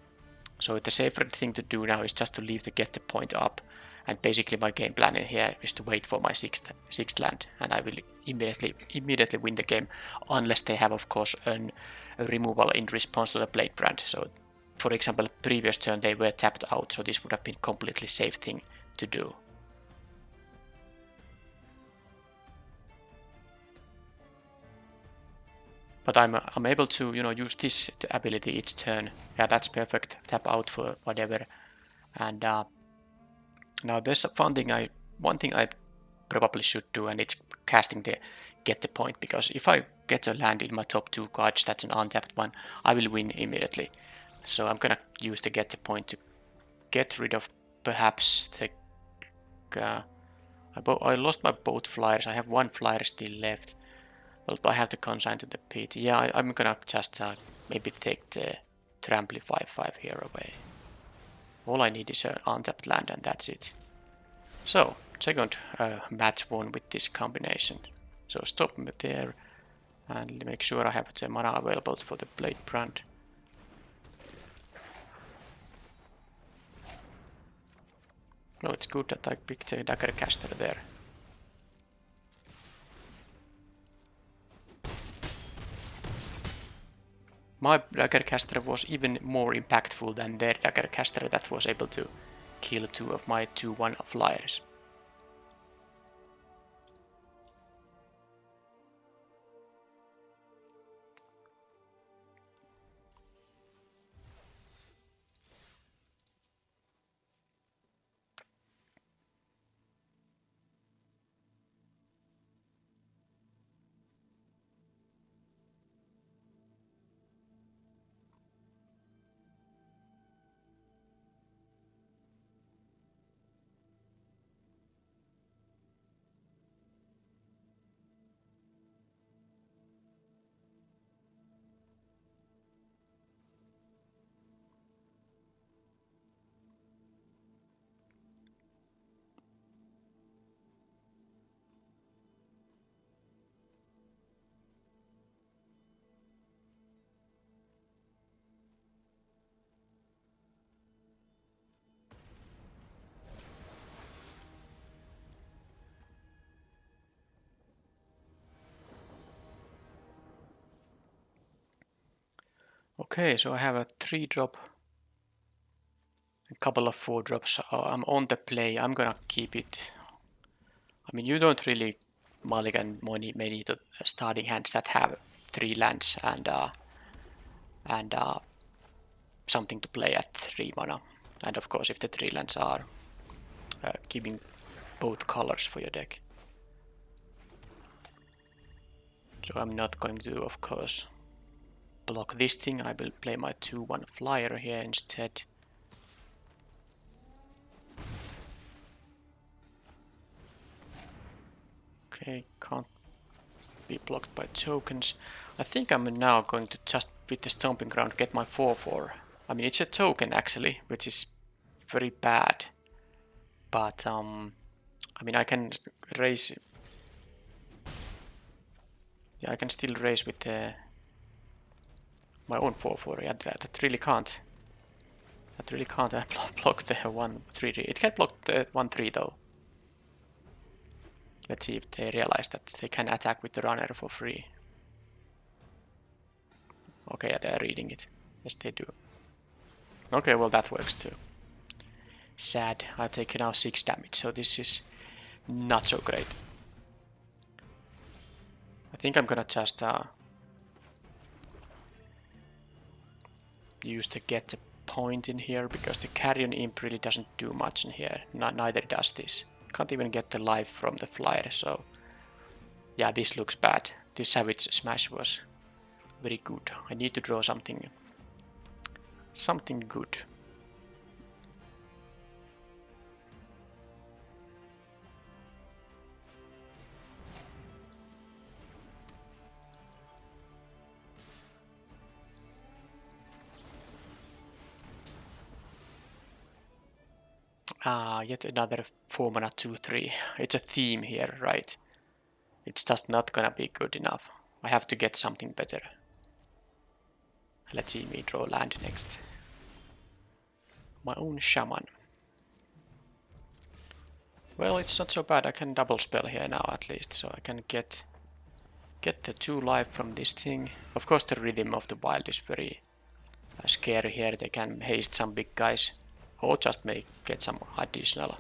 So the safer thing to do now is just to leave the get the point up, and basically my game plan in here is to wait for my 6th land, and I will immediately win the game, unless they have of course a removal in response to the blade brand. So for example, previous turn they were tapped out, so this would have been completely safe thing to do. But I'm able to, you know, use this ability each turn. Yeah, that's perfect. Tap out for whatever. And now there's one thing I probably should do, and it's casting the get the point, because if I get a land in my top 2 cards that's an untapped one, I will win immediately. So I'm gonna use the get the point to get rid of perhaps the... I lost my both flyers. I have 1 flyer still left. Well, I have to consign to the pit. Yeah, I'm gonna just maybe take the Trample 5/5 here away. All I need is an untapped land and that's it. So, second match won with this combination. So stop me there and make sure I have the mana available for the blade brand. No, it's good that I picked a dagger caster there. My dagger caster was even more impactful than their dagger caster that was able to kill 2 of my 2/1 flyers. Okay, so I have a 3-drop, a couple of 4-drops. So I'm on the play. I'm gonna keep it. I mean, you don't really mulligan many starting hands that have 3 lands and something to play at 3 mana. And of course, if the 3 lands are giving both colors for your deck. So I'm not going to, of course, block this thing. I will play my 2/1 flyer here instead. Okay, can't be blocked by tokens. I think I'm now going to just with the Stomping Ground get my 4/4. I mean, it's a token actually, which is very bad. But I mean, I can raise. Yeah, I can still raise with my own 4/4. Yeah, that really can't. That really can't block the 1/3. It can block the 1/3 though. Let's see if they realize that they can attack with the runner for free. Okay, yeah, they're reading it. Yes, they do. Okay, well that works too. Sad. I take now 6 damage, so this is not so great. I think I'm gonna just use the get the point in here because the Carrion Imp really doesn't do much in here. Neither does this. Can't even get the life from the flyer, so yeah, this looks bad. This Savage Smash was very good. I need to draw something good. Yet another 4 mana 2/3. It's a theme here, right? It's just not gonna be good enough. I have to get something better. Let's see me draw land next. My own shaman. Well, it's not so bad. I can double spell here now at least, so I can get the 2 life from this thing. Of course, the Rhythm of the Wild is very scary here. They can haste some big guys, or just get some additional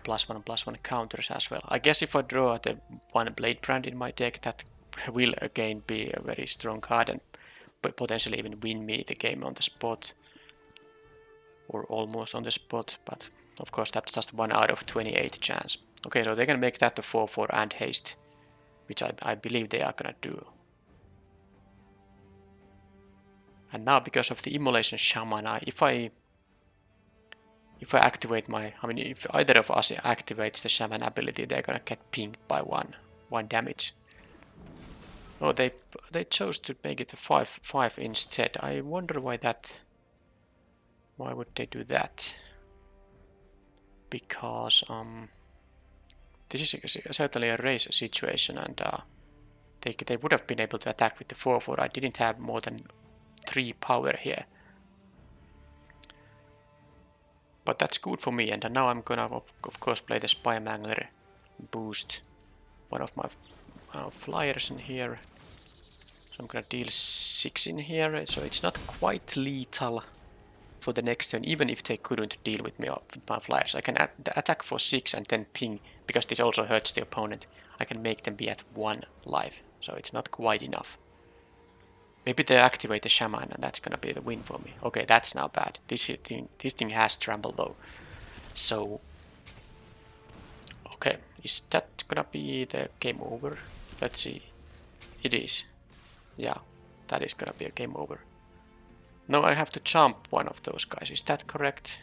+1/+1 counters as well. I guess if I draw the 1 Blade Brand in my deck, that will again be a very strong card and potentially even win me the game on the spot. Or almost on the spot, but of course that's just 1 out of 28 chance. Okay, so they can make that the 4/4 and haste, which I believe they are gonna do. And now because of the Immolation Shaman, if I activate if either of us activates the Shaman ability, they're gonna get pinged by one damage. Oh, they chose to make it a 5/5 instead. I wonder why that. Why would they do that? Because this is certainly a race situation, and they would have been able to attack with the 4/4. I didn't have more than 3 power here. But that's good for me, and now I'm gonna of course play the Spy Mangler, boost one of my flyers in here. So I'm gonna deal 6 in here, so it's not quite lethal for the next turn, even if they couldn't deal with me with my flyers. I can attack for 6 and then ping, because this also hurts the opponent. I can make them be at 1 life, so it's not quite enough. Maybe they activate the Shaman and that's gonna be the win for me. Okay, that's now bad. This thing has trample though. So, okay, is that gonna be the game over? Let's see. It is. Yeah, that is gonna be a game over. No, I have to jump one of those guys. Is that correct?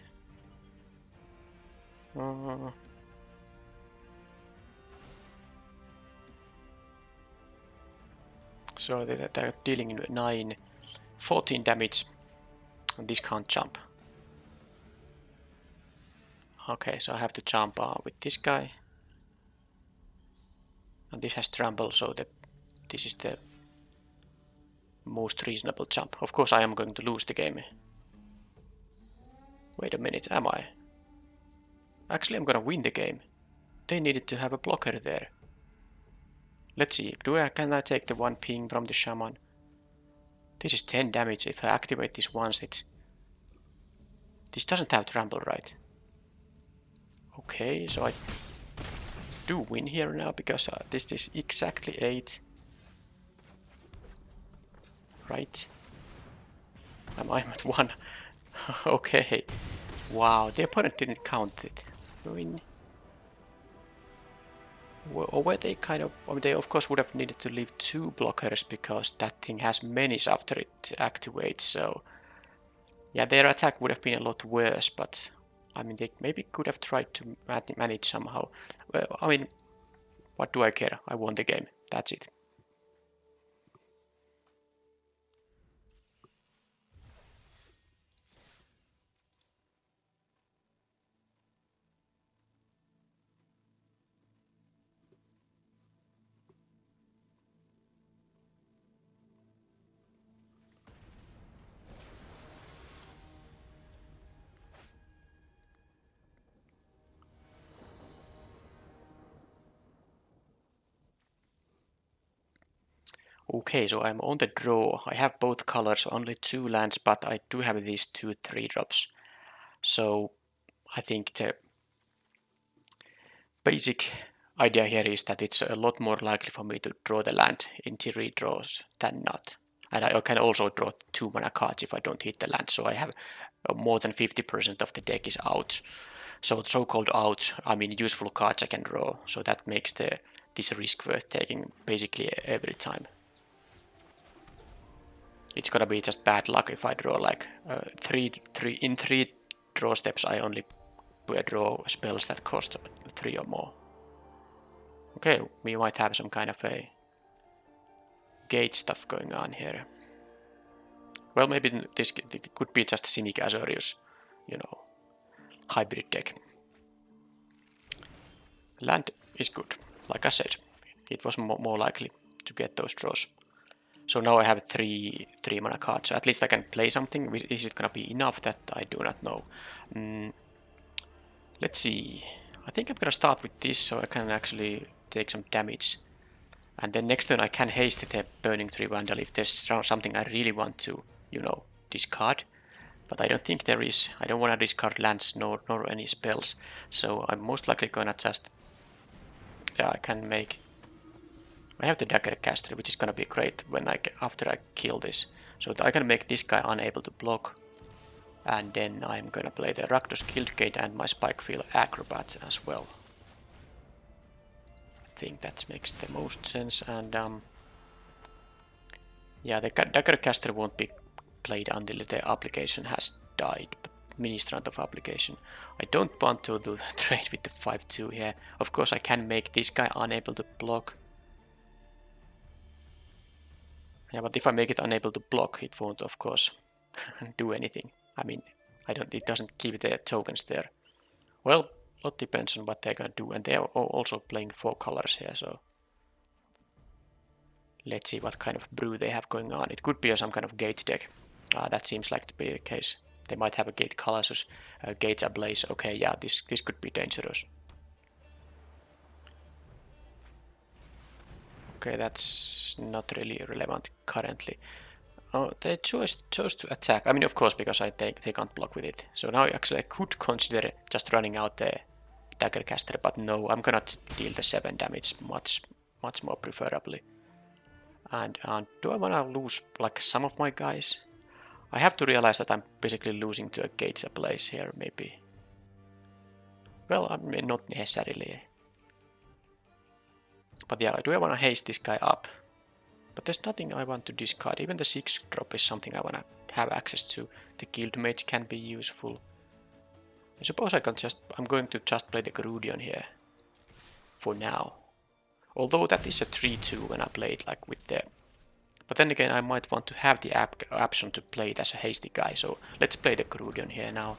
So they're dealing 14 damage, and this can't jump. Okay, so I have to jump with this guy, and this has trample, so that this is the most reasonable jump. Of course, I am going to lose the game. Wait a minute, am I? Actually, I'm gonna win the game. They needed to have a blocker there. Let's see, can I take the 1 ping from the Shaman? This is 10 damage. If I activate this once, it's... This doesn't have trample, right? Okay, so I do win here now because this is exactly 8. Right? I'm at 1. Okay. Wow, the opponent didn't count it. I mean... Or were they kind of... I mean, they of course would have needed to leave 2 blockers because that thing has menace after it activates, so... Yeah, their attack would have been a lot worse, but... I mean, they maybe could have tried to manage somehow. Well, I mean, what do I care? I won the game. That's it. Okay, so I'm on the draw. I have both colors, only 2 lands, but I do have these 2 3-drops. So I think the basic idea here is that it's a lot more likely for me to draw the land in 3 draws than not. And I can also draw 2 mana cards if I don't hit the land, so I have more than 50% of the deck is out. So so-called out, I mean useful cards I can draw, so that makes this risk worth taking basically every time. It's gonna be just bad luck if I draw like 3 draw steps. I only draw spells that cost 3 or more. Okay, we might have some kind of a gate stuff going on here. Well, maybe this could be just Cynic Azorius, you know, hybrid deck. Land is good, like I said. It was more likely to get those draws. So now I have 3 mana cards, so at least I can play something. Is it gonna be enough? That I do not know. Let's see. I think I'm gonna start with this so I can actually take some damage. And then next turn I can haste the Burning Tree Vandal if there's something I really want to, you know, discard. But I don't think there is. I don't want to discard lands nor any spells. So I'm most likely gonna just... Yeah, I can make... I have the Dagger Caster, which is gonna be great when after I kill this. So I can make this guy unable to block. And then I'm gonna play the Rakdos Guildgate and my Spikefield Acrobat as well. I think that makes the most sense. And yeah, the Dagger Caster won't be played until the application has died. Ministrant of application. I don't want to do trade with the 5-2 here. Of course I can make this guy unable to block. Yeah, but if I make it unable to block, it won't of course do anything. I mean, it doesn't keep the tokens there. Well, a lot depends on what they're gonna do, and they're also playing 4 colors here, so let's see what kind of brew they have going on. It could be some kind of gate deck. That seems like to be the case. They might have a Gate Colossus, Gates Ablaze. Okay, yeah, this could be dangerous. Okay, that's not really relevant currently. Oh, they chose to attack. I mean, of course, because they can't block with it. So now actually I could consider just running out the Dagger Caster, but no, I'm gonna deal the 7 damage much more preferably. And do I wanna lose like some of my guys? I have to realize that I'm basically losing to a Gates Ablaze here, maybe. Well, I mean, not necessarily. But yeah, do I want to haste this guy up? But there's nothing I want to discard. Even the 6-drop is something I want to have access to. The Guildmage can be useful. I suppose I'm going to just play the Grudion here. For now. Although that is a 3-2 when I play it like with the... But then again, I might want to have the option to play it as a hasty guy. So let's play the Grudion here now.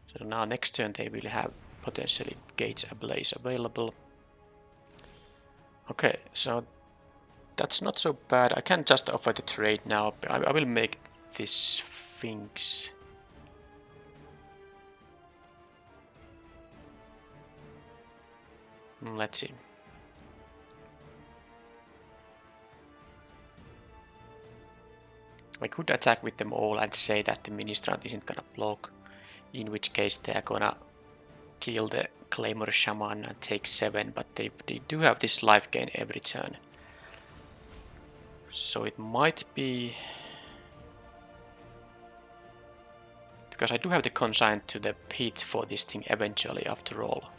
So now next turn they will have potentially Gates Ablaze available. Okay, so that's not so bad. I can just offer the trade now. I will make this Sphinx. Let's see. I could attack with them all and say that the Ministrant isn't gonna block, in which case they are gonna kill the Claymore Shaman and take 7, but they do have this life gain every turn. So it might be... Because I do have the consign to the pit for this thing eventually after all.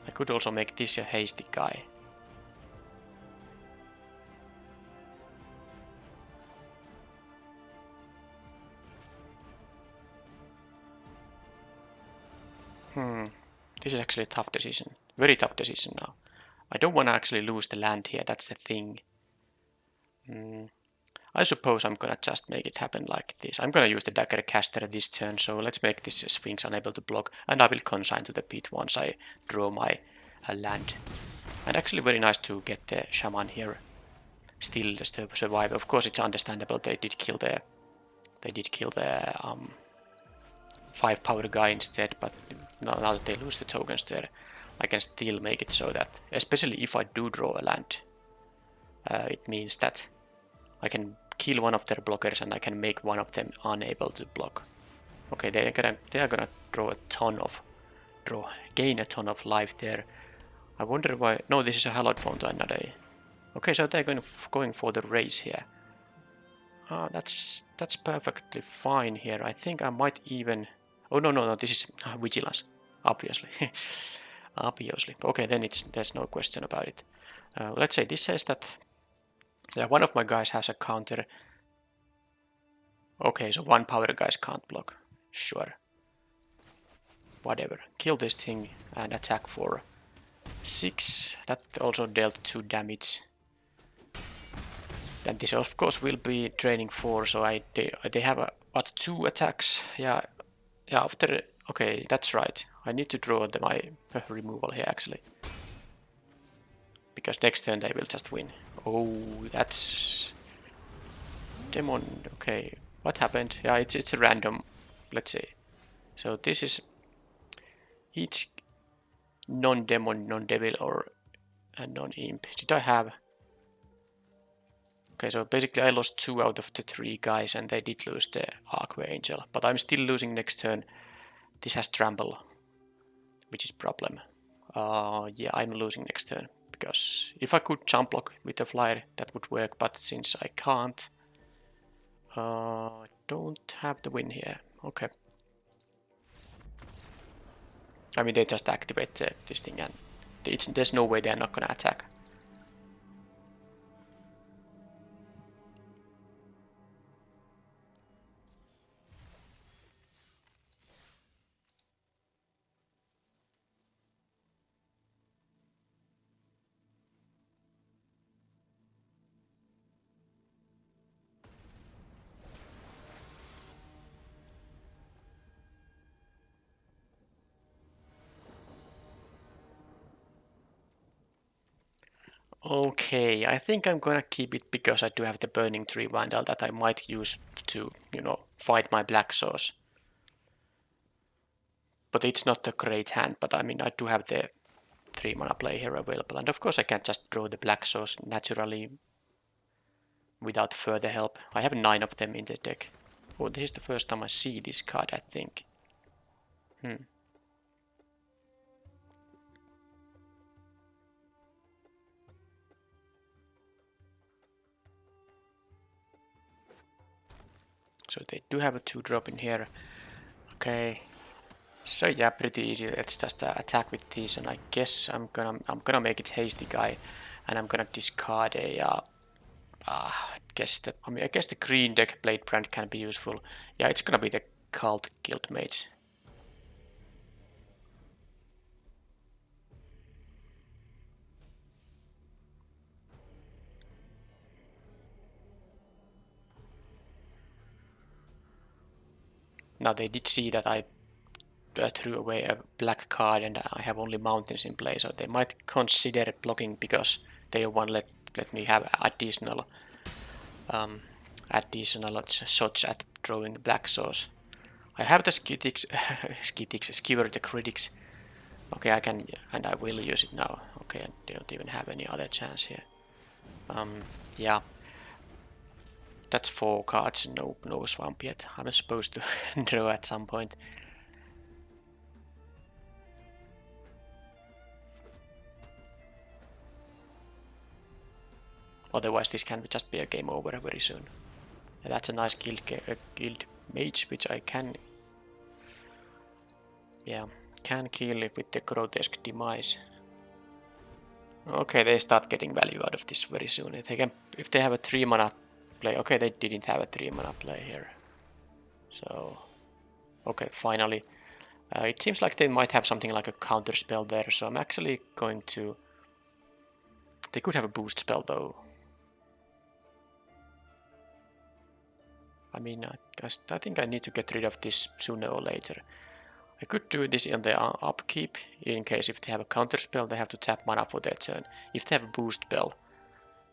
I could also make this a hasty guy. This is actually a tough decision. Very tough decision now. I don't want to actually lose the land here, that's the thing. I suppose I'm gonna just make it happen like this. I'm gonna use the Dagger Caster this turn, so let's make this Sphinx unable to block, and I will consign to the pit once I draw my land. And actually very nice to get the Shaman here still just to survive. Of course it's understandable they did kill the 5 power guy instead, but now that they lose the tokens there, I can still make it so that, especially if I do draw a land, it means that I can kill one of their blockers and I can make one of them unable to block. Okay, they are gonna gain a ton of life there. I wonder why. No, this is a Hallowed Fountain, not a. Okay, so they're going for the race here. That's perfectly fine here. I think I might even. Oh no, this is Vigilance, obviously. Obviously. Okay, then there's no question about it. Let's say this says that one of my guys has a counter. Okay, so 1 power guys can't block. Sure. Whatever. Kill this thing and attack for 6. That also dealt 2 damage. Then this of course will be draining 4, so they have what, 2 attacks? Yeah, after. Okay, that's right. I need to draw my removal here actually. Because next turn they will just win. Oh, that's... Demon, okay. What happened? Yeah, it's a random, let's say. So this is each non-demon, non-devil or non-imp. Did I have... Okay, so basically I lost 2 out of the 3 guys and they did lose the Archangel. But I'm still losing next turn. This has trample, which is problem. Yeah, I'm losing next turn. Because if I could jump block with the flyer, that would work. But since I can't, I don't have the win here. Okay. I mean, they just activate this thing and there's no way they're not gonna attack. Okay, I think I'm gonna keep it because I do have the Burning Tree Vandal that I might use to, fight my Black Sauce. But it's not a great hand, but I mean, I do have the 3 mana play here available. And of course I can't just draw the Black Sauce naturally without further help. I have 9 of them in the deck. Oh, this is the first time I see this card, I think. So they do have a 2-drop in here. Okay. So yeah, pretty easy. Let's just attack with these, and I guess I'm gonna make it hasty guy, and I'm gonna discard a. I guess the green deck Blade Brand can be useful. Yeah, it's gonna be the Cult Guild Mage. Now they did see that I threw away a black card and I have only mountains in play, so they might consider blocking because they don't want let me have additional shots at drawing Black Sauce. I have the Skewer the Critics. Okay, I can and I will use it now. Okay, I don't even have any other chance here. Yeah. That's 4 cards, no swamp yet. I'm supposed to draw at some point. Otherwise this can just be a game over very soon. And that's a nice guild mage, which I can... Yeah, can kill it with the grotesque demise. Okay, they start getting value out of this very soon. If they have a 3 mana play... Okay, they didn't have a 3 mana play here. So... Okay, finally. It seems like they might have something like a counter spell there, so I'm actually going to... They could have a boost spell though. I mean, I think I need to get rid of this sooner or later. I could do this on the upkeep, in case if they have a counter spell, they have to tap mana for their turn. If they have a boost spell,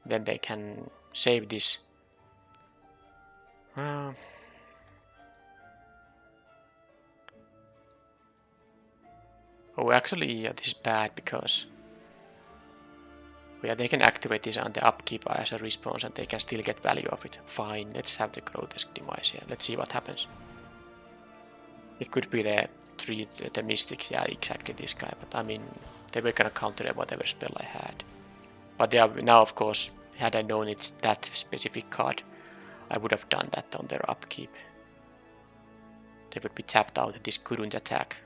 then they can save this. Oh, actually, yeah, this is bad because... Yeah, they can activate this on the upkeep as a response and they can still get value of it. Fine, let's have the grotesque demise here. Let's see what happens. It could be the mystic, yeah, exactly this guy, but I mean, they were gonna counter whatever spell I had. But yeah, now of course, had I known it's that specific card, I would have done that on their upkeep. They would be tapped out, this couldn't attack.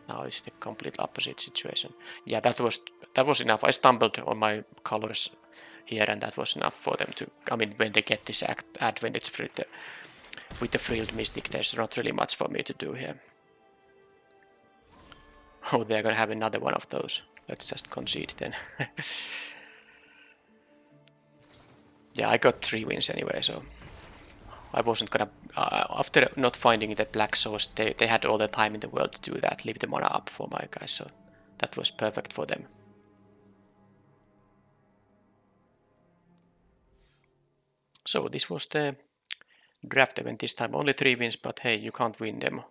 Now it's the complete opposite situation. Yeah, that was enough. I stumbled on my colors here and that was enough for them to... I mean, when they get this advantage with the Frilled Mystic, there's not really much for me to do here. Oh, they're gonna have another one of those. Let's just concede then. Yeah, I got 3 wins anyway, so... I wasn't gonna... after not finding the black source, they had all the time in the world to do that, leave the mana up for my guys, so that was perfect for them. So this was the draft event this time. Only 3 wins, but hey, you can't win them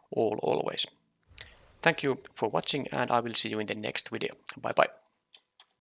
all always. Thank you for watching and I will see you in the next video. Bye bye.